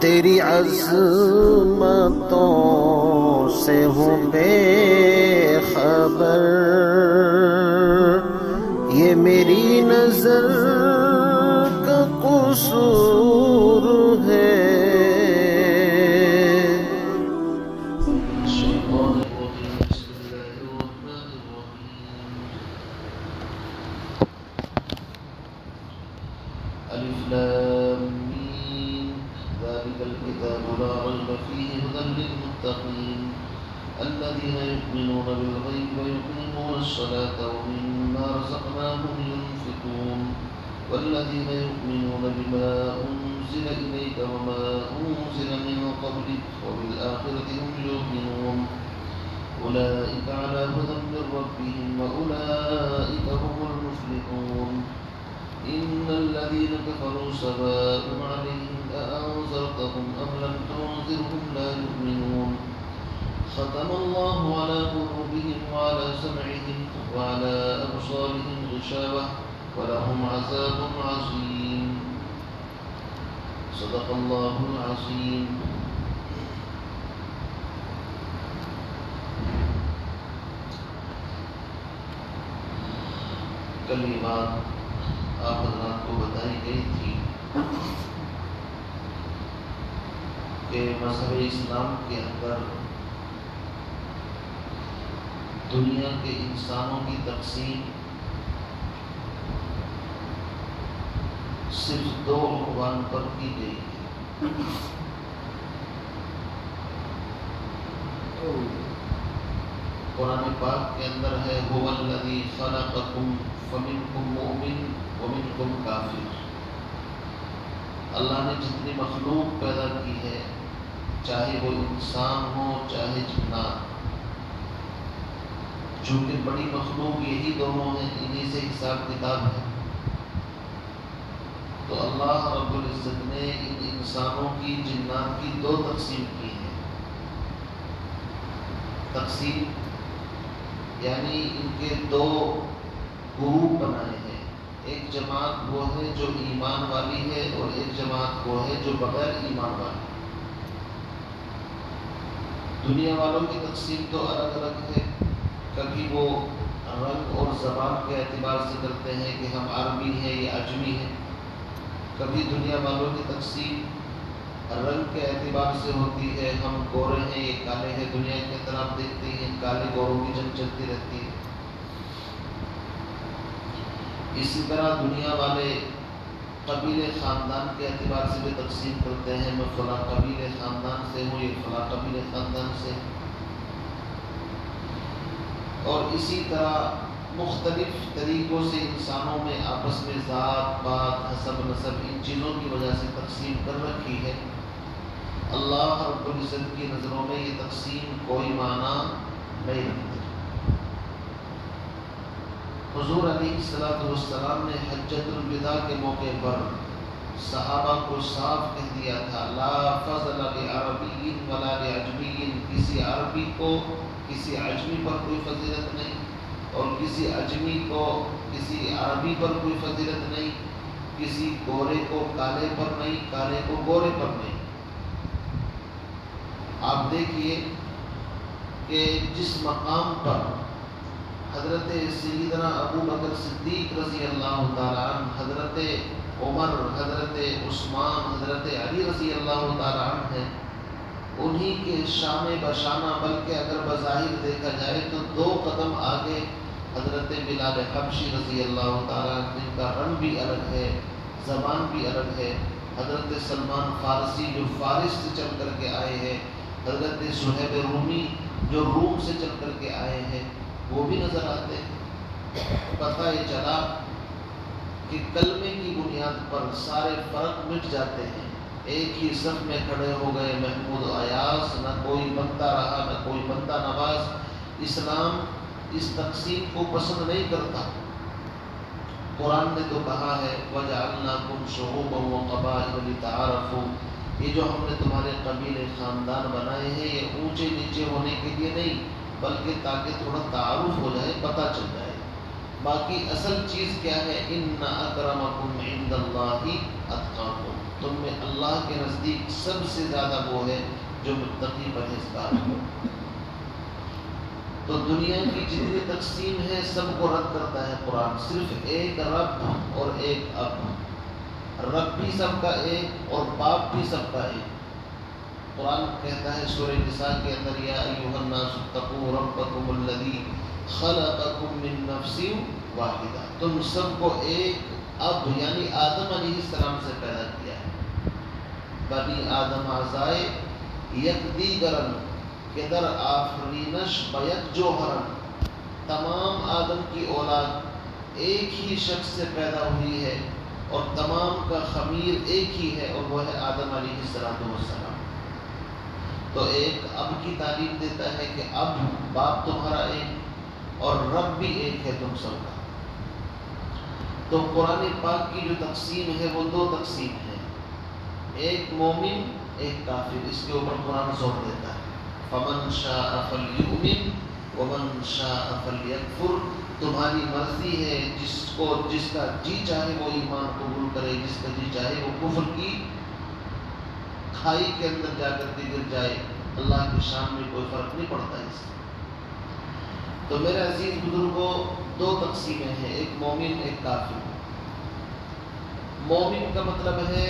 تیری عظمتوں سے ہوں بے خبر، یہ میری نظر کا قصور ہے۔ الف لام میم ذلك الكتاب لا ريب فيه هدى للمتقين الذين يؤمنون بالغيب ويقيمون الصلاة ومما رزقناهم ينفقون والذين يؤمنون بما أنزل إليك وما أنزل من قبلك وبالآخرة هم يوقنون أولئك على هدى من ربهم وأولئك هم المفلحون إن الذين كفروا سواء عليهم أأنذرتهم أم لم تنذرهم لا يؤمنون ختم الله على قلوبهم وعلى سمعهم وعلى أبصارهم غشاوة ولهم عذاب عظيم صدق الله العظيم. کلمات آپ حضرات کو بتائی گئی تھی کہ مذہب اسلام کے اندر دنیا کے انسانوں کی تقسیم صرف دو عنوان پر کی گئی ہے۔ قرآن پاک کے اندر ہے هو الذی خلقکم فمنکم مؤمن ومنکم کافر۔ اللہ نے جتنی مخلوق پیدا کی ہے، چاہے وہ انسان ہو چاہے جنات، چونکہ بڑی مخلوق یہی دونوں ہیں، انہی سے حساب کتاب ہے، تو اللہ رب العزت نے ان انسانوں کی جنات کی دو تقسیم کی ہے۔ تقسیم یعنی ان کے دو گروپ بنائے ہیں، ایک جماعت وہ ہے جو ایمان والی ہے اور ایک جماعت وہ ہے جو بغیر ایمان والی ہے۔ دنیا والوں کی تقسیم تو الگ الگ ہے، کبھی وہ رنگ اور زبان کے اعتبار سے کرتے ہیں کہ ہم عربی ہیں یا اجمی ہیں، کبھی دنیا والوں کی تقسیم رنگ کے اعتبار سے ہوتی ہے، ہم گورے ہیں یہ کالے ہیں، دنیا کے اندر آپ دیکھتے ہیں کالے گوروں کی جنگ چلتی رہتی ہے۔ اسی طرح دنیا والے قبیلے خاندان کے اعتبار سے بھی تقسیم کرتے ہیں، میں فلاں قبیلے خاندان سے ہوں، یہ فلاں قبیلے خاندان سے، اور اسی طرح مختلف طریقوں سے انسانوں میں آپس میں ذات پات حسب نسب ان چیزوں کی وجہ سے تقسیم کر رکھی ہے۔ اللہ رب العزت کی نظروں میں یہ تقسیم کوئی معنی نہیں رکھتی۔ حضور علیہ السلام نے حجۃ الوداع کے موقع پر صحابہ کو صاف کہہ دیا تھا، لا فضل لعربی ولا لعجمی، کسی عربی کو کسی عجمی پر کوئی فضیلت نہیں اور کسی عجمی کو کسی عربی پر کوئی فضیلت نہیں، کسی گورے کو کالے پر نہیں، کالے کو گورے پر نہیں۔ آپ دیکھیے کہ جس مقام پر حضرت سیدنا ابو بکر صدیق رضی اللہ تعالیٰ عنہ، حضرت عمر، حضرت عثمان، حضرت علی رضی اللہ تعالیٰ عنہ ہیں، انہی کے شام بشانہ، بلکہ اگر بظاہر دیکھا جائے تو دو قدم آگے حضرت بلال حبشی رضی اللہ تعالیٰ عنہ، جن کا رنگ بھی الگ ہے، زبان بھی الگ ہے، حضرت سلمان فارسی جو فارس سے چل کر کے آئے ہیں، حضرت صہیب رومی جو روم سے چل کر کے آئے ہیں، وہ بھی نظر آتے ہیں۔ پتہ یہ چلا کہ کلمے کی بنیاد پر سارے فرق مٹ جاتے ہیں، ایک ہی صف میں کھڑے ہو گئے محمود ایاز، نہ کوئی بنتا رہا نہ کوئی بنتا نواز۔ اسلام اس تقسیم کو پسند نہیں کرتا۔ قرآن نے تو کہا ہے وَجَعَلْنَاكُمْ شُعُوبًا وَقَبَائِلَ لِتَعَارَفُوا، یہ جو ہم نے تمہارے قبیلے خاندان بنائے ہیں یہ اونچے نیچے ہونے کے لیے نہیں، بلکہ تاکہ تھوڑا تعارف ہو جائے، پتہ چل جائے۔ باقی اصل چیز کیا ہے؟ ان اکرمکم عند اللہ اتقاکم، تم میں اللہ کے نزدیک سب سے زیادہ وہ ہے جو متقی پرہیزگار ہو۔ تو دنیا کی جتنی تقسیم ہے سب کو رد کرتا ہے قرآن، صرف ایک رب اور ایک اب، رب بھی سب کا ایک اور باپ بھی سب کا ایک۔ قرآن کہتا ہے سورہ نساء کے اندر یا ایھا الناس اتقوا ربکم الذی خلقکم من نفس واحدہ، تم سب کو ایک اب یعنی آدم علیہ السلام سے پیدا کیا ہے۔ بنی آدم اعضائے یکدیگرن کہ در آفرینش بیک جوہرن، تمام آدم کی اولاد ایک ہی شخص سے پیدا ہوئی ہے اور تمام کا خمیر ایک ہی ہے اور وہ ہے آدم علیہ السلام۔ تو ایک اب کی تعلیم دیتا ہے کہ اب باپ تمہارا ایک اور رب بھی ایک ہے تم سب کا۔ تو قرآن پاک کی جو تقسیم ہے وہ دو تقسیم ہے، ایک مومن ایک کافر، اس کے اوپر قرآن زور دیتا ہے۔ فمن شاء فلیؤمن ومن شاء فلیکفر، تمہاری مرضی ہے، جس کا جی چاہے وہ ایمان قبول کرے، جس کا جی چاہے وہ کفر کی کھائی کے اندر جا کر کے گر جائے، اللہ کی شان میں کوئی فرق نہیں پڑتا اس سے۔ تو میرے عزیز بزرگوں، دو تقسیمیں ہیں، ایک مومن ایک کافر۔ مومن کا مطلب ہے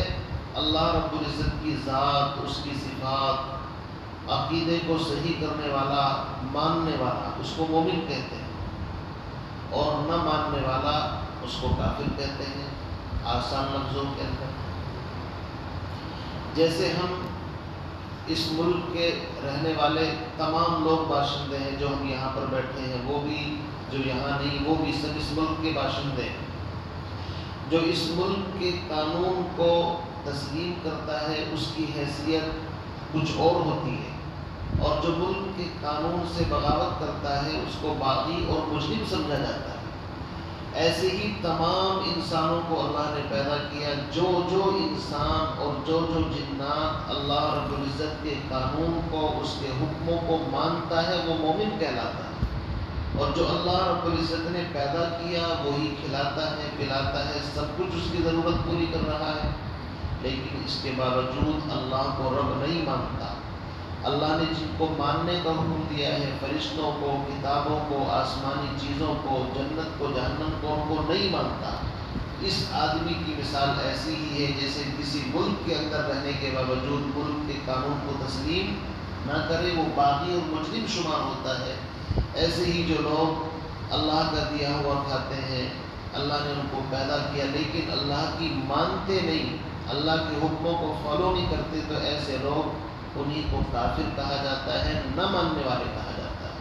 اللہ رب العزت کی ذات، اس کی صفات، عقیدے کو صحیح کرنے والا، ماننے والا، اس کو مومن کہتے ہیں، اور نہ ماننے والا اس کو کافر کہتے ہیں، آسان لفظوں کے اندر۔ جیسے ہم اس ملک کے رہنے والے تمام لوگ باشندے ہیں، جو ہم یہاں پر بیٹھے ہیں، وہ بھی جو یہاں نہیں، وہ بھی سب اس ملک کے باشندے ہیں۔ جو اس ملک کے قانون کو تسلیم کرتا ہے اس کی حیثیت کچھ اور ہوتی ہے، اور جو ملک کے قانون سے بغاوت کرتا ہے اس کو باغی اور مجرم سمجھا جاتا ہے۔ ایسے ہی تمام انسانوں کو اللہ نے پیدا کیا، جو انسان اور جو جنات اللہ رب العزت کے قانون کو، اس کے حکموں کو مانتا ہے وہ مومن کہلاتا ہے، اور جو اللہ رب العزت نے پیدا کیا وہی کھلاتا ہے، پلاتا ہے، سب کچھ اس کی ضرورت پوری کر رہا ہے، لیکن اس کے باوجود اللہ کو رب نہیں مانتا۔ اللہ نے جن کو ماننے کا حکم دیا ہے، فرشتوں کو، کتابوں کو، آسمانی چیزوں کو، جنت کو، جہنم کو، ان کو نہیں مانتا۔ اس آدمی کی مثال ایسی ہی ہے جیسے کسی ملک کے اندر رہنے کے باوجود ملک کے قانون کو تسلیم نہ کرے، وہ باغی اور مجرم شمار ہوتا ہے۔ ایسے ہی جو لوگ اللہ کا دیا ہوا کھاتے ہیں، اللہ نے ان کو پیدا کیا لیکن اللہ کی مانتے نہیں، اللہ کے حکموں کو فالو نہیں کرتے، تو ایسے لوگ انہی کو کافر کہا جاتا ہے، نہ ماننے والے کہا جاتا ہے۔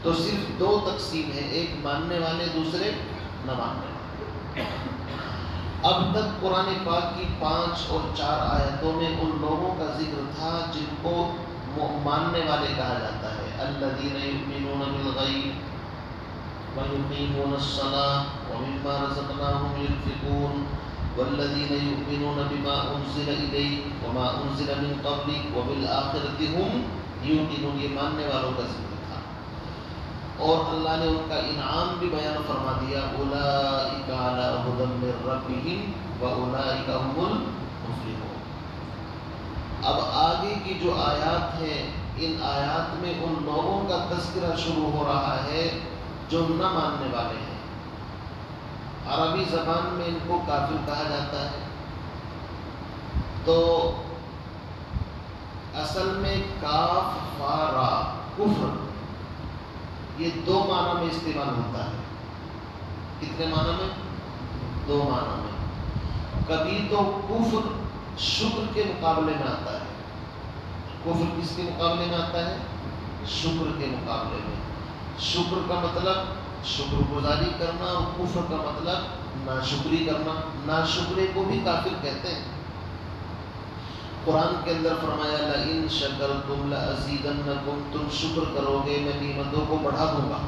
تو صرف دو تقسیم ہے، ایک ماننے والے، دوسرے نہ ماننے والے۔ اب تک قرآن پاک کی 5 اور 4 آیتوں میں ان لوگوں کا ذکر تھا جن کو ماننے والے کہا جاتا ہے، الذین یؤمنون بالغیب ویقیمون الصلاۃ ومما رزقناہم ينفقون والذین یؤمنون بما انزل الیک وما انزل من قبلک وبالآخرۃ ہم یوقنون، یہ ماننے والوں کا ذکر تھا، اور اللہ نے ان کا انعام بھی بیان فرما دیا، اولئک علی ھدی من ربہم واولئک هم المفلحون۔ اب آگے کی جو آیات ہیں، ان آیات میں ان لوگوں کا تذکرہ شروع ہو رہا ہے جو نہ ماننے والے ہیں۔ عربی زبان میں ان کو کافر کہا جاتا ہے، تو اصل میں کاف فا را کفر، یہ 2 معنی میں استعمال ہوتا ہے۔ کتنے معنی میں؟ 2 معنی میں۔ کبھی تو کفر شکر کے مقابلے میں آتا ہے۔ کفر کس کے مقابلے میں آتا ہے؟ شکر کے مقابلے میں۔ شکر کا مطلب شکر گزاری کرنا، اور کفر کا مطلب ناشکری کرنا۔ ناشکرے کو بھی کافر کہتے ہیں۔ قرآن کے اندر فرمایا لئن شکرتم لازیدنکم، تم شکر کرو گے میں نعمتوں کو بڑھا دوں گا۔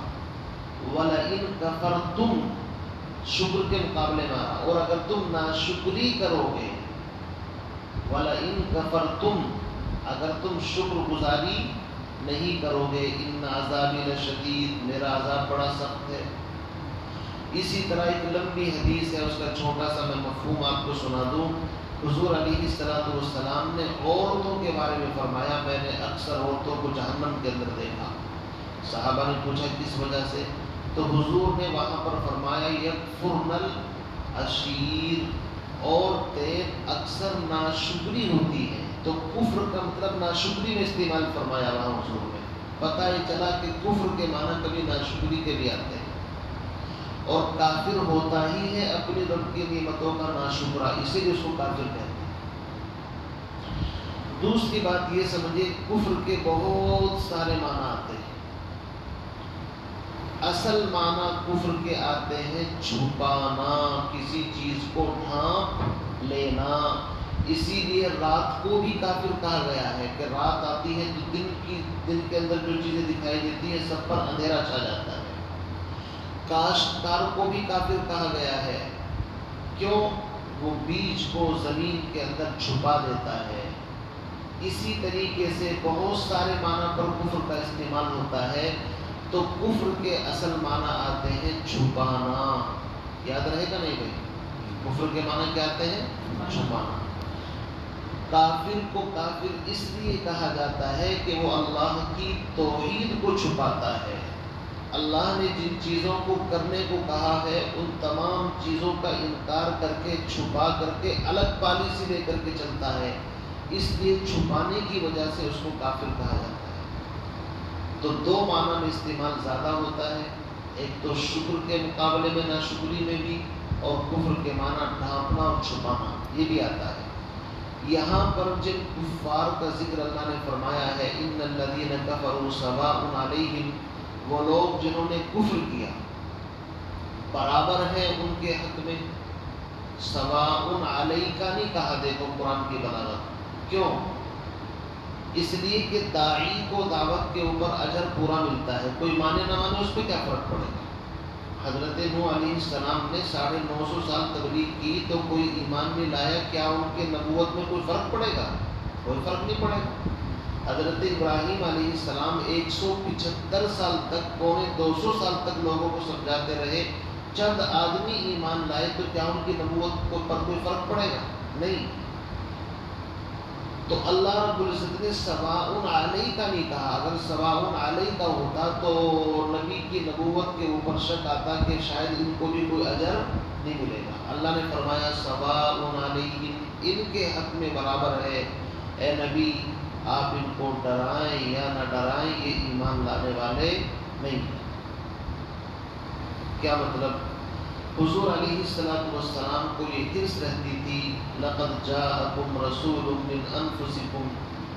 ولئن کفرتم، شکر کے مقابلے میں آیا، اور اگر تم ناشکری کرو گے، ولئن کفرتم، اگر تم شکر گزاری نہیں کرو گے، ان عذابی لشدید، میرا عذاب بڑا سخت ہے۔ اسی طرح ایک لمبی حدیث ہے، اس کا چھوٹا سا میں مفہوم آپ کو سنا دوں حضور علیہ السلام نے عورتوں کے بارے میں فرمایا میں نے اکثر عورتوں کو جہنم کے اندر دیکھا. صحابہ نے پوچھا کس وجہ سے؟ تو حضور نے وہاں پر فرمایا یکفرن العشیر، عورتیں اکثر ناشکری ہوتی ہیں. تو کفر کا مطلب ناشکری میں استعمال فرمایا وہاں حضور نے. پتہ ہی چلا کہ کفر کے معنی کبھی ناشکری کے بھی آتے ہیں، اور کافر ہوتا ہی ہے اپنی رب کی نعمتوں کا ناشکرا، اسی لیے اس کو کافر کہتے ہیں. دوسری بات یہ سمجھے کفر کے بہت سارے معنی آتے ہیں. اصل معنی کفر کے آتے ہیں چھپانا، کسی چیز کو ڈھانپ لینا. اسی لیے رات کو بھی کافر کہا گیا ہے کہ رات آتی ہے تو دن کے اندر جو چیزیں دکھائی دیتی ہیں سب پر اندھیرا چھا جاتا ہے. کاشتکار کو بھی کافر کہا گیا ہے، کیوں؟ وہ بیج کو زمین کے اندر چھپا دیتا ہے. اسی طریقے سے بہت سارے معنی پر کفر کا استعمال ہوتا ہے. تو کفر کے اصل معنی آتے ہیں چھپانا. یاد رہے گا نہیں بھائی؟ کفر کے معنی کیا آتے ہیں؟ چھپانا. کافر کو کافر اس لیے کہا جاتا ہے کہ وہ اللہ کی توحید کو چھپاتا ہے. اللہ نے جن چیزوں کو کرنے کو کہا ہے ان تمام چیزوں کا انکار کر کے چھپا کر کے الگ پالیسی لے کر کے چلتا ہے. اس لیے چھپانے کی وجہ سے اس کو کافر کہا جاتا ہے. تو دو معنی میں استعمال زیادہ ہوتا ہے، ایک تو شکر کے مقابلے میں ناشکری میں بھی، اور کفر کے معنی ڈھانپنا اور چھپانا یہ بھی آتا ہے. یہاں پر جن کفار کا ذکر اللہ نے فرمایا ہے ان الذین کفروا سواء علیہم، وہ لوگ جنہوں نے کفر کیا برابر ہے ان کے حق میں. سواء علیک نہیں کہا، دیکھو قرآن کی بلاغت. کیوں؟ اس لیے کہ داعی کو دعوت کے اوپر اجر پورا ملتا ہے، کوئی مانے نہ مانے اس پہ کیا فرق پڑے گا. حضرت نوح علیہ السلام نے 950 سال تبلیغ کی تو کوئی ایمان نہیں لایا، کیا ان کے نبوت میں کوئی فرق پڑے گا؟ کوئی فرق نہیں پڑے گا. حضرت ابراہیم علیہ السلام 175 سال تک، پونے 200 سال تک لوگوں کو سمجھاتے رہے، چند آدمی ایمان لائے تو کیا ان کی نبوت پر کوئی فرق پڑے گا؟ نہیں. تو اللہ رب العزت نے سواء علیہ کا نہیں کہا. اگر سواء علیہ کا ہوتا تو نبی کی نبوت کے اوپر شک آتا کہ شاید ان کو بھی کوئی اجر نہیں ملے گا. اللہ نے فرمایا سواء علیہم، ان کے حق میں برابر ہے. اے نبی آپ ان کو ڈرائیں یا نہ ڈرائیں یہ ایمان لانے والے نہیں. کیا مطلب؟ حضور علیہ السلام کو یہ حرص رہتی تھی لقد جاءکم رسول من انفسکم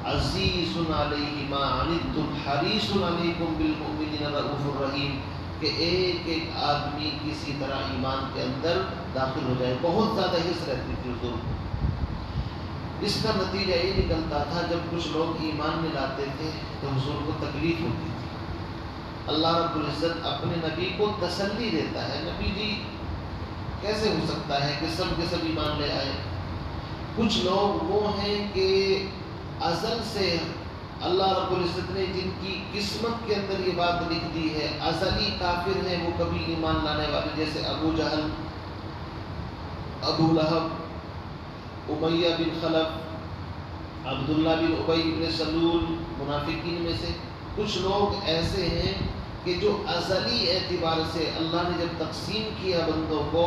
عزیز علیہ ما عنتم حریص علیکم بالمؤمنین رؤوف الرحیم، کہ ایک ایک آدمی کسی طرح ایمان کے اندر داخل ہو جائے. بہت زیادہ حرص رہتی تھی حضور کو. اس کا نتیجہ یہ نکلتا تھا جب کچھ لوگ ایمان میں لاتے تھے تو حضور کو تکلیف ہوتی تھی. اللہ رب العزت اپنے نبی کو تسلی دیتا ہے. نبی جی کیسے ہو سکتا ہے کہ سب کے سب ایمان لے آئے؟ کچھ لوگ وہ ہیں کہ ازل سے اللہ رب العزت نے جن کی قسمت کے اندر یہ بات لکھ دی ہے، ازلی کافر ہیں، وہ کبھی ایمان لانے والے، جیسے ابو جہل، ابو لہب، امیہ بن خلف، عبداللہ بن ابی بن سلول، منافقین میں سے کچھ لوگ ایسے ہیں کہ جو ازلی اعتبار سے اللہ نے جب تقسیم کیا بندوں کو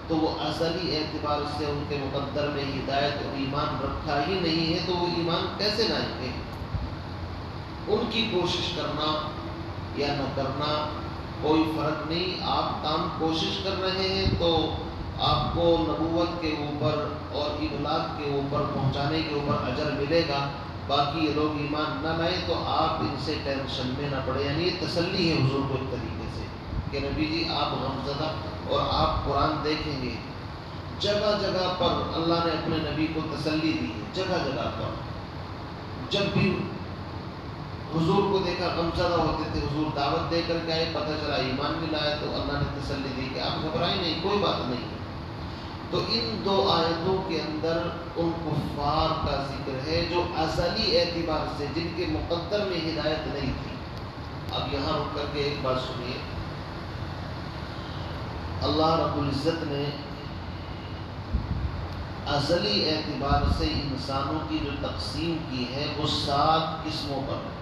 تو وہ ازلی اعتبار سے ان کے مقدر میں ہدایت اور ایمان رکھا ہی نہیں ہے، تو وہ ایمان کیسے لائیں گے؟ ان کی کوشش کرنا یا نہ کرنا کوئی فرق نہیں. آپ کام کوشش کر رہے ہیں تو آپ کو نبوت کے اوپر اور ابلاغ کے اوپر پہنچانے کے اوپر اجر ملے گا. باقی یہ لوگ ایمان نہ لائیں تو آپ ان سے ٹینشن میں نہ پڑے. یعنی یہ تسلی ہے حضور کو ایک طریقے سے کہ نبی جی آپ غمزدہ، اور آپ قرآن دیکھیں گے جگہ جگہ پر اللہ نے اپنے نبی کو تسلی دی ہے. جگہ جگہ پر جب بھی حضور کو دیکھا غمزدہ ہوتے تھے، حضور دعوت دے کر کے آئے، پتہ چلا ایمان بھی لایا تو اللہ نے تسلی دی کہ آپ گھبرائیں نہیں، کوئی بات نہیں. تو ان دو آیتوں کے اندر ان کفار کا ذکر ہے جو ازلی اعتبار سے جن کے مقدر میں ہدایت نہیں تھی. اب یہاں رک کر کے ایک بات سنیے. اللہ رب العزت نے ازلی اعتبار سے انسانوں کی جو تقسیم کی ہے وہ 7 قسموں پر ہے۔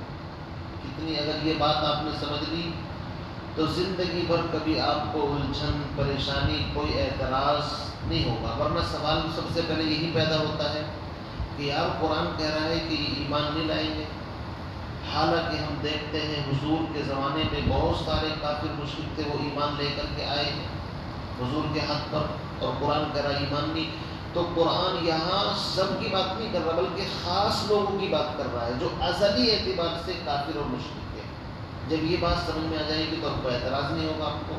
کتنی اگر یہ بات آپ نے سمجھ لی تو زندگی بھر کبھی آپ کو الجھن، پریشانی، کوئی اعتراض نہیں ہوگا۔ ورنہ سوال سب سے پہلے یہی پیدا ہوتا ہے کہ یار قرآن کہہ رہا ہے کہ یہ ایمان نہیں لائیں گے، حالانکہ ہم دیکھتے ہیں حضور کے زمانے میں بہت سارے کافر مشرک تھے، وہ ایمان لے کر کے آئے ہیں حضور کے حق پر، اور قرآن کہہ رہا ہے ایمان نہیں۔ تو قرآن یہاں سب کی بات نہیں کر رہا بلکہ خاص لوگوں کی بات کر رہا ہے جو ازلی اعتبار سے کافر اور مشرک ہے۔ جب یہ بات سمجھ میں آ جائے گی تو آپ کو اعتراض نہیں ہوگا۔ آپ کو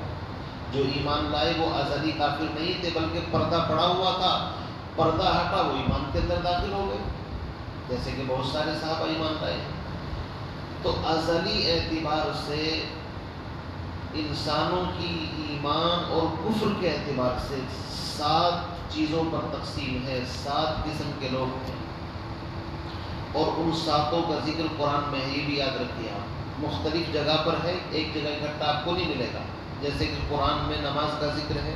جو ایمان لائے وہ ازلی کافر نہیں تھے بلکہ پردہ پڑا ہوا تھا، پردہ ہٹا وہ ایمان کے اندر داخل ہو گئے، جیسے کہ بہت سارے صحابہ ایمان لائے۔ تو ازلی اعتبار سے انسانوں کی ایمان اور کفر کے اعتبار سے 7 چیزوں پر تقسیم ہے، 7 قسم کے لوگ ہیں، اور ان 7 کا ذکر قرآن میں ہے۔ یہ بھی یاد رکھیے آپ، مختلف جگہ پر ہے، ایک جگہ اکٹھا آپ کو نہیں ملے گا۔ جیسے کہ قرآن میں نماز کا ذکر ہے،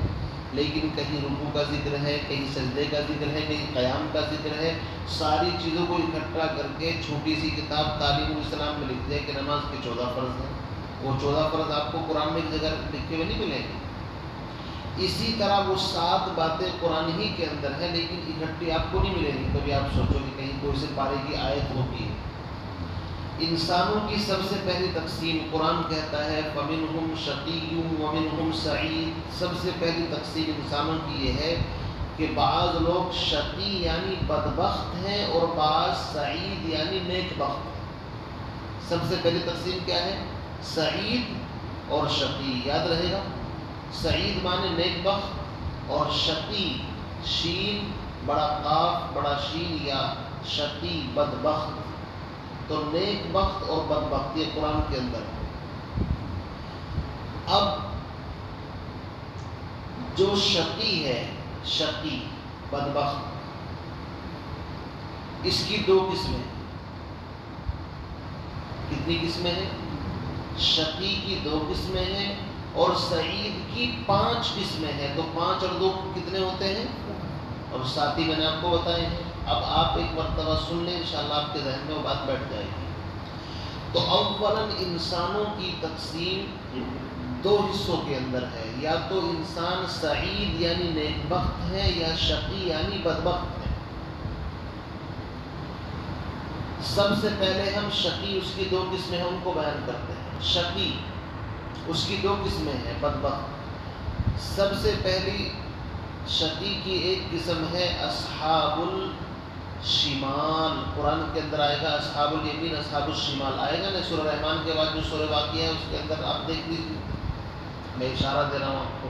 لیکن کہیں رکوع کا ذکر ہے، کہیں سجدے کا ذکر ہے، کہیں قیام کا ذکر ہے۔ ساری چیزوں کو اکٹھا کر کے چھوٹی سی کتاب تعلیم الاسلام میں لکھ دیا کہ نماز کے 14 فرض ہیں۔ وہ 14 فرض آپ کو قرآن میں ایک جگہ لکھے ہوئے نہیں ملیں گے۔ اسی طرح وہ 7 باتیں قرآن ہی کے اندر ہیں لیکن اکٹھی آپ کو نہیں ملیں گی۔ کبھی آپ سوچو کہ کہیں کوئی سے پارے کی آیت ہوگی۔ انسانوں کی سب سے پہلی تقسیم قرآن کہتا ہے فَمِنْهُمْ شَقِيٌّ وَمِنْهُمْ سَعِيدٌ۔ سب سے پہلی تقسیم انسانوں کی یہ ہے کہ بعض لوگ شقی یعنی بدبخت ہیں اور بعض سعید یعنی نیک بخت ہیں۔ سب سے پہلی تقسیم کیا ہے؟ سعید اور شقی، یاد رہے گا۔ سعید معنی نیک بخت، اور شقی شین بڑا قاف بڑا شین یا شقی بدبخت۔ تو نیک بخت اور بدبخت یہ قرآن کے اندر ہے۔ اب جو شقی ہے، شقی بدبخت، اس کی 2 قسمیں۔ کتنی قسمیں ہیں؟ شقی کی 2 قسمیں ہیں اور سعید کی 5 قسمیں ہیں۔ تو 5 اور 2 کتنے ہوتے ہیں؟ اور ساتھ ہی میں نے آپ کو بتائے ہیں۔ اب آپ ایک مرتبہ سن لیں، انشاءاللہ آپ کے ذہن میں وہ بات بیٹھ جائے گی۔ تو اولاً انسانوں کی تقسیم 2 حصوں کے اندر ہے، یا تو انسان سعید یعنی نیک بخت ہے یا شقی یعنی بدبخت ہے۔ سب سے پہلے ہم شقی، اس کی 2 قسمیں ہیں، ان کو بیان کرتے ہیں۔ شقی اس کی 2 قسمیں ہیں، بدبخت۔ سب سے پہلی شقی کی ایک قسم ہے اصحاب الشمال۔ قرآن کے اندر آئے گا اصحاب الیمین، اصحاب الشمال آئے گا نا۔ سورہ رحمان کے بعد جو سورہ واقعہ ہے اس کے اندر آپ دیکھ لیجیے، میں اشارہ دے رہا ہوں آپ کو۔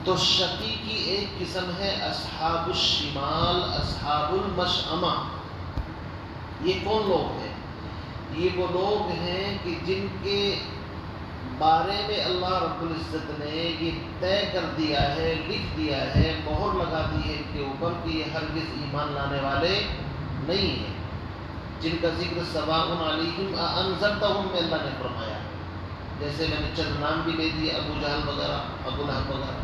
تو شقی کی ایک قسم ہے اصحاب الشمال، اصحاب المشأمہ۔ یہ کون لوگ ہیں؟ یہ وہ لوگ ہیں کہ جن کے بارے میں اللہ رب العزت نے یہ طے کر دیا ہے، لکھ دیا ہے، مہر لگا دی ہے ان کے اوپر کہ یہ ہرگز ایمان لانے والے نہیں ہیں، جن کا ذکر سواء علیہم اانذرتہم میں اللہ نے فرمایا۔ جیسے میں نے چند نام بھی لے دیے، ابو جہل وغیرہ، ابو لہب وغیرہ۔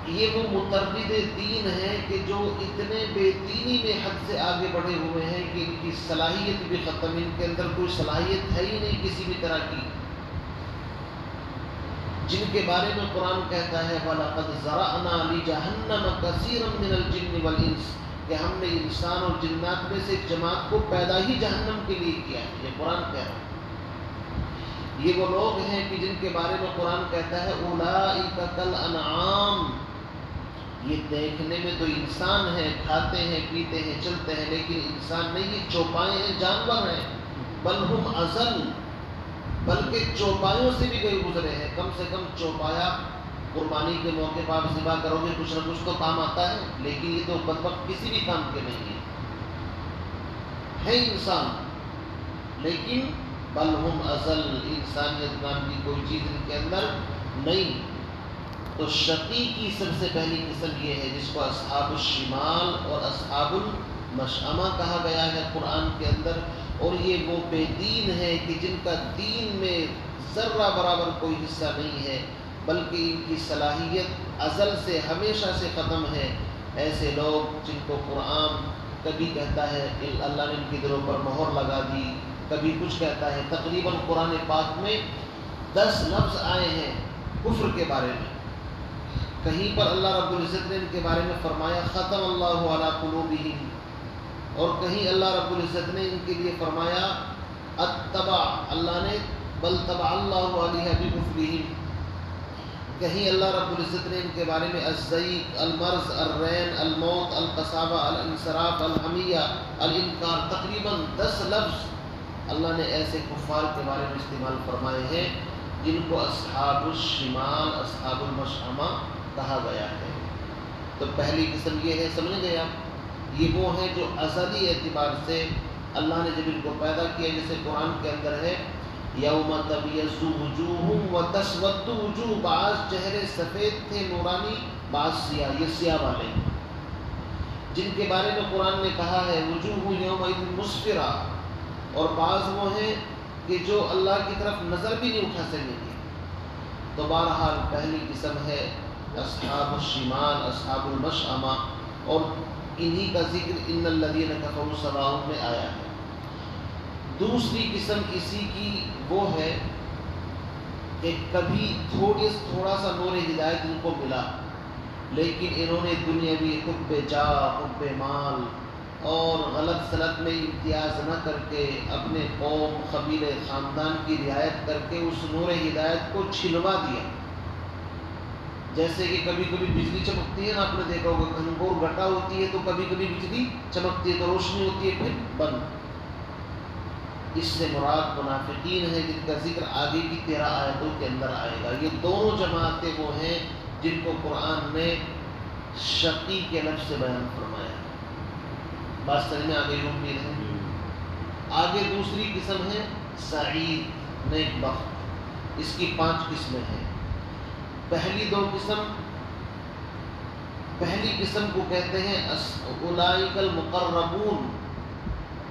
یہ وہ متردد دین ہیں کہ جو اتنے بے دینی میں حد سے آگے بڑھے ہوئے ہیں کہ ان کی صلاحیت بھی ختم، ان کے اندر کوئی صلاحیت ہے ہی نہیں کسی بھی طرح کی، جن کے بارے میں قرآن کہتا ہے وَلَقَدْ ذَرَأْنَا لِجَهَنَّمَ كَثِيرًا مِنَ الْجِنِّ وَالْإِنسِ، کہ ہم نے انسان اور جنات میں سے ایک جماعت کو پیدا ہی جہنم کے لیے کیا ہے۔ یہ قرآن کہہ رہا ہے۔ یہ وہ لوگ ہیں کہ جن کے بارے میں قرآن کہتا ہے اولئک کالانعام، یہ دیکھنے میں تو انسان ہیں، کھاتے ہیں پیتے ہیں چلتے ہیں، لیکن انسان نہیں، یہ چوپائے ہیں، جانور ہیں۔ بل ہم اضل، بلکہ چوپایوں سے بھی گئے گزرے ہیں۔ کم سے کم چوپایا قربانی کے موقع پر آپ ذبح کرو گے، کچھ نہ کچھ تو کام آتا ہے، لیکن یہ تو بدبخت کسی بھی کام کے نہیں ہے انسان، لیکن بل ہم اضل، انسانیت نام کی کوئی چیز ان کے اندر نہیں۔ تو شقی کی سب سے پہلی قسم یہ ہے جس کو اصحاب الشمال اور اصحاب المشأمہ کہا گیا ہے قرآن کے اندر، اور یہ وہ بے دین ہے کہ جن کا دین میں ذرہ برابر کوئی حصہ نہیں ہے، بلکہ ان کی صلاحیت ازل سے ہمیشہ سے ختم ہے۔ ایسے لوگ جن کو قرآن کبھی کہتا ہے اللہ نے ان کے دلوں پر مہر لگا دی، کبھی کچھ کہتا ہے۔ تقریباً قرآن پاک میں 10 لفظ آئے ہیں کفر کے بارے میں۔ کہیں پر اللہ رب العزت نے ان کے بارے میں فرمایا ختم اللہ علی قلوبہم، اور کہیں اللہ رب العزت نے ان کے لیے فرمایا اتبع، اللہ نے بل طبع اللہ علیہ بکفرہم، کہیں اللہ رب العزت نے ان کے بارے میں الزیغ، المرض، الرین، الموت، القصابہ، الانصراف، الحمیہ، الانکار، تقریباً 10 لفظ اللہ نے ایسے کفار کے بارے میں استعمال فرمائے ہیں جن کو اصحاب الشمال، اصحاب المشأمہ کہا گیا ہے۔ تو پہلی قسم یہ ہے، سمجھ گئے آپ، یہ وہ ہیں جو ازلی اعتبار سے اللہ نے جب ان کو پیدا کیا، جیسے قرآن کے اندر ہے یوم تبیض وجوہ وتسود وجوہ، بعض چہرے سفید تھے نورانی، بعض سیاہ، یہ سیاہ والے جن کے بارے میں قرآن نے کہا ہے وجوہ یومئذ مسفرہ، اور بعض وہ ہیں کہ جو اللہ کی طرف نظر بھی نہیں اٹھا سکیں گے۔ تو بہرحال پہلی قسم ہے اصحاب الشمال، اصحاب المشأمہ، اور انہی کا ذکر ان الذین کفروا سواء میں آیا ہے۔ دوسری قسم اسی کی وہ ہے کہ کبھی تھوڑا سا نور ہدایت ان کو ملا، لیکن انہوں نے دنیاوی حب جاہ، حب مال اور غلط سلط میں امتیاز نہ کر کے اپنے قوم، قبیلے، خاندان کی رعایت کر کے اس نور ہدایت کو چھلوا دیا۔ جیسے کہ کبھی کبھی بجلی چمکتی ہے نا، آپ نے دیکھا ہوگا گھنگور گھٹا ہوتی ہے تو کبھی کبھی بجلی چمکتی ہے تو روشنی ہوتی ہے پھر بند۔ اس سے مراد منافقین ہے جن کا ذکر آگے کی 13 آیتوں کے اندر آئے گا۔ یہ دونوں جماعتیں وہ ہیں جن کو قرآن نے شقی کے لفظ سے بیان فرمایا۔ بات سمجھ میں آ گئی امید ہے۔ آگے دوسری قسم ہے سعید، نیک بخت، اس کی 5 قسمیں ہیں۔ پہلی قسم کو کہتے ہیں اولئک المقربون،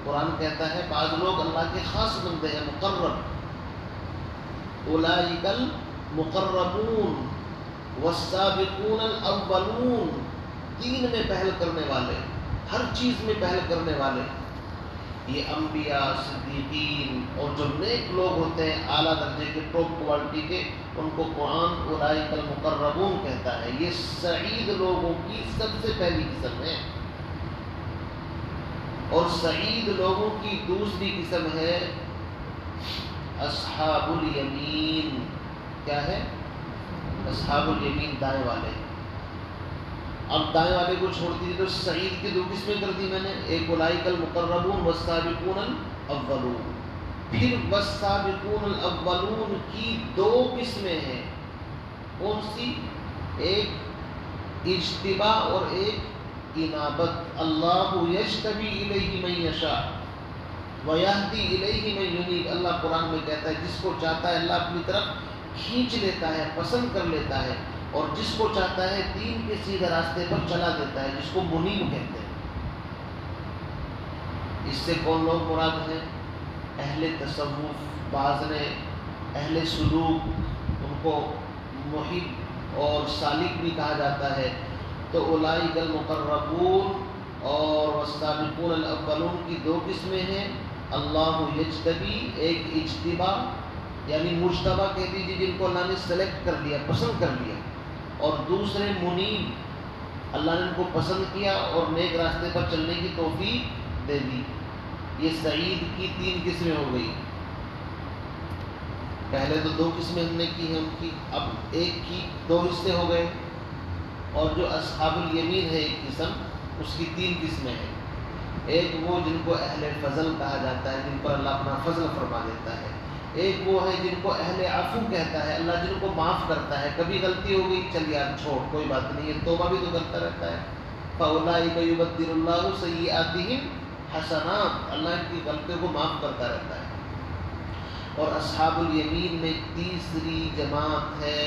قرآن کہتا ہے بعض لوگ اللہ کے خاص بندے ہیں مقرب، اولئک المقربون والسابقون الاولون، دین میں پہل کرنے والے، ہر چیز میں پہل کرنے والے، یہ انبیاء، صدیقین اور جو نیک لوگ ہوتے ہیں اعلیٰ درجے کے، ٹاپ کوالٹی کے، ان کو قرآن اولئک المقربون کہتا ہے۔ یہ سعید لوگوں کی سب سے پہلی قسم ہے۔ اور سعید لوگوں کی دوسری قسم ہے اصحاب الیمین۔ کیا ہے؟ اصحاب الیمین، دائیں والے۔ اب دائیں والے کو چھوڑ دیجیے تو سعید کی 2 قسمیں کر دی میں نے، ایک اولئک المقربون والسابقون الاولون، پھر والسابقون الاولون کی 2 قسمیں ہیں۔ کون سی؟ ایک اجتباء اور ایک انابت۔ اللہ یجتبی الیہ من یشاء ویہدی الیہ من ینیب، اللہ قرآن میں کہتا ہے جس کو چاہتا ہے اللہ اپنی طرف کھینچ لیتا ہے، پسند کر لیتا ہے، اور جس کو چاہتا ہے دین کے سیدھے راستے پر چلا دیتا ہے، جس کو منیب کہتے ہیں۔ اس سے کون لوگ مراد ہیں؟ اہل تصوف، بعض نے اہل سلوک، ان کو محب اور سالک بھی کہا جاتا ہے۔ تو اولئک المقربون اور والسابقون الاولون کی 2 قسمیں ہیں، اللہ یجتبی، ایک اجتباء یعنی مجتبی کہہ دیجیے جن کو اللہ نے سلیکٹ کر لیا، پسند کر لیا، اور دوسرے منیب، اللہ نے ان کو پسند کیا اور نیک راستے پر چلنے کی توفیق دے دی۔ یہ سعید کی 3 قسمیں ہو گئی۔ پہلے تو 2 قسمیں ہم نے کی ہیں ان کی، اب ایک کی 2 حصے ہو گئے، اور جو اصحاب الیمین ہے ایک قسم، اس کی 3 قسمیں ہیں۔ ایک وہ جن کو اہل فضل کہا جاتا ہے، جن پر اللہ اپنا فضل فرما دیتا ہے۔ ایک وہ ہے جن کو اہل عفو کہتا ہے، اللہ جن کو معاف کرتا ہے، کبھی غلطی ہو گئی چل یار چھوڑ کوئی بات نہیں ہے، توبہ بھی تو کرتا رہتا ہے۔ فَأُولَٰئِكَ يُبَدِّلُ اللَّهُ سَيِّئَاتِهِمْ حَسَنَاتٍ، اللہ ان کی غلطیوں کو معاف کرتا رہتا ہے۔ اور اصحاب الیمین میں تیسری جماعت ہے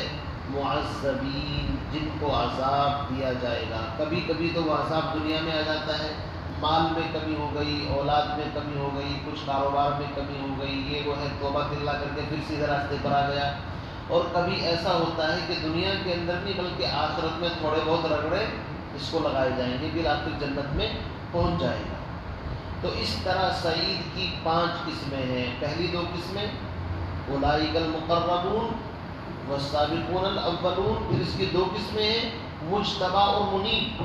معذبین، جن کو عذاب دیا جائے گا۔ کبھی کبھی تو وہ عذاب دنیا میں آ جاتا ہے، مال میں کمی ہو گئی، اولاد میں کمی ہو گئی، کچھ کاروبار میں کمی ہو گئی، یہ وہ ہے، توبہ اللہ کر کے پھر سیدھے راستے پر آ گیا۔ اور کبھی ایسا ہوتا ہے کہ دنیا کے اندر نہیں بلکہ آخرت میں تھوڑے بہت رگڑے اس کو لگائے جائیں گے، پھر آخر جنت میں پہنچ جائے گا۔ تو اس طرح سعید کی 5 قسمیں ہیں۔ پہلی 2 قسمیں اولئک المقربون والسابقون الاولون، پھر اس کی 2 قسمیں ہیں مجتبی اور منیب۔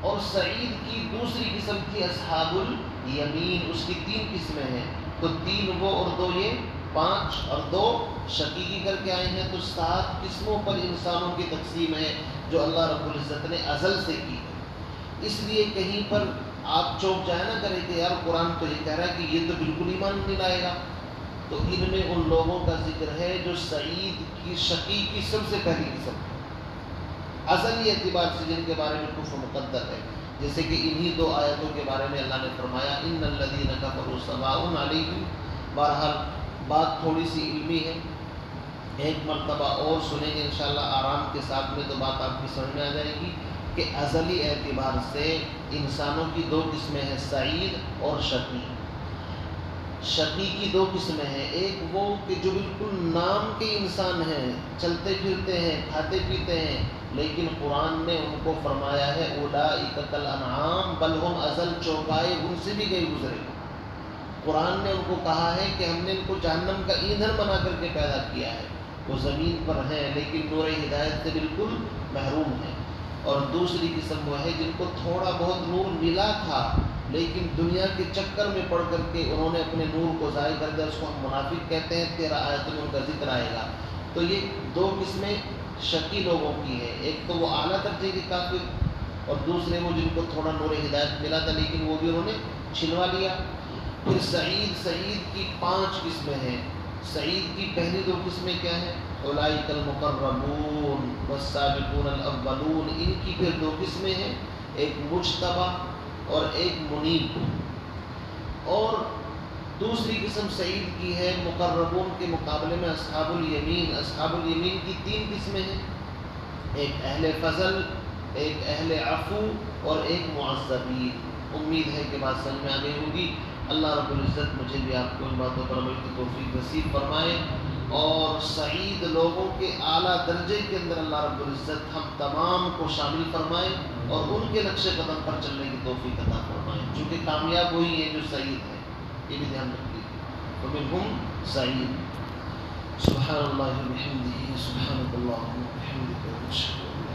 اور سعید کی دوسری قسم تھی اصحاب الیمین، اس کی 3 قسمیں ہیں۔ تو 3 وہ اور 2 یہ 5 اور 2 شقیقی کر کے آئے ہیں، تو 7 قسموں پر انسانوں کی تقسیم ہے جو اللہ رب العزت نے ازل سے کی ہے۔ اس لیے کہیں پر آپ چوک جائے نہ کریں کہ یار قرآن تو یہ کہہ رہا ہے کہ یہ تو بالکل ایمان نہیں لائے گا، تو ان میں ان لوگوں کا ذکر ہے جو سعید کی شقیقی سب سے پہلی قسم ہے، ازلی اعتبار سے جن کے بارے میں کفر مقدر ہے، جیسے کہ انہی 2 آیتوں کے بارے میں اللہ نے فرمایا ان الذین کفروا سواء علیہم۔ بہرحال بات تھوڑی سی علمی ہے، ایک مرتبہ اور سنیں گے انشاءاللہ آرام کے ساتھ میں، تو بات آپ کی سمجھ میں آ جائے گی کہ ازلی اعتبار سے انسانوں کی 2 قسمیں ہیں، سعید اور شقی۔ شقی کی 2 قسمیں ہیں، ایک وہ کہ جو بالکل نام کے انسان ہیں، چلتے پھرتے ہیں، کھاتے پیتے ہیں، لیکن قرآن نے ان کو فرمایا ہے اولئک کالانعام بل ہم اضل، چوپائے ان سے بھی گئے گزرے۔ قرآن نے ان کو کہا ہے کہ ہم نے ان کو جہنم کا ایندھن بنا کر کے پیدا کیا ہے، وہ زمین پر ہیں لیکن نور ہدایت سے بالکل محروم ہیں۔ اور دوسری قسم وہ ہے جن کو تھوڑا بہت نور ملا تھا لیکن دنیا کے چکر میں پڑ کر کے انہوں نے اپنے نور کو ضائع کر دیا، اس کو ہم منافق کہتے ہیں، 13 آیتوں میں ان کا ذکر آئے گا۔ تو یہ 2 قسمیں شقی لوگوں کی ہے، ایک تو وہ اعلیٰ درجے کے کافر، اور دوسرے وہ جن کو تھوڑا نور ہدایت ملا تھا لیکن وہ بھی انہوں نے چھنوا لیا۔ پھر سعید کی 5 قسمیں ہیں۔ سعید کی پہلی 2 قسمیں کیا ہیں؟ اولئک المقربون والسابقون الاولون، ان کی پھر 2 قسمیں ہیں، ایک مجتبی اور ایک منیب۔ اور دوسری قسم سعید کی ہے مقربون کے مقابلے میں اصحاب الیمین۔ اصحاب الیمین کی 3 قسمیں ہیں، ایک اہل فضل، ایک اہل عفو اور ایک معذبین۔ امید ہے کہ بات سمجھ میں آ گئی ہوگی۔ اللہ رب العزت مجھے بھی آپ کو ان باتوں پر عمل کی توفیق نصیب فرمائے، اور سعید لوگوں کے اعلیٰ درجے کے اندر اللہ رب العزت ہم تمام کو شامل فرمائے اور ان کے نقش قدم پر چلنے کی توفیق عطا فرمائے، چونکہ کامیاب وہی ہے جو سعید ہے، یہ بھی دھیان رکھیے۔ فمنہم سعید۔ سبحان اللہ وبحمدہ، سبحانک اللہم وبحمدک، اشہد ان لا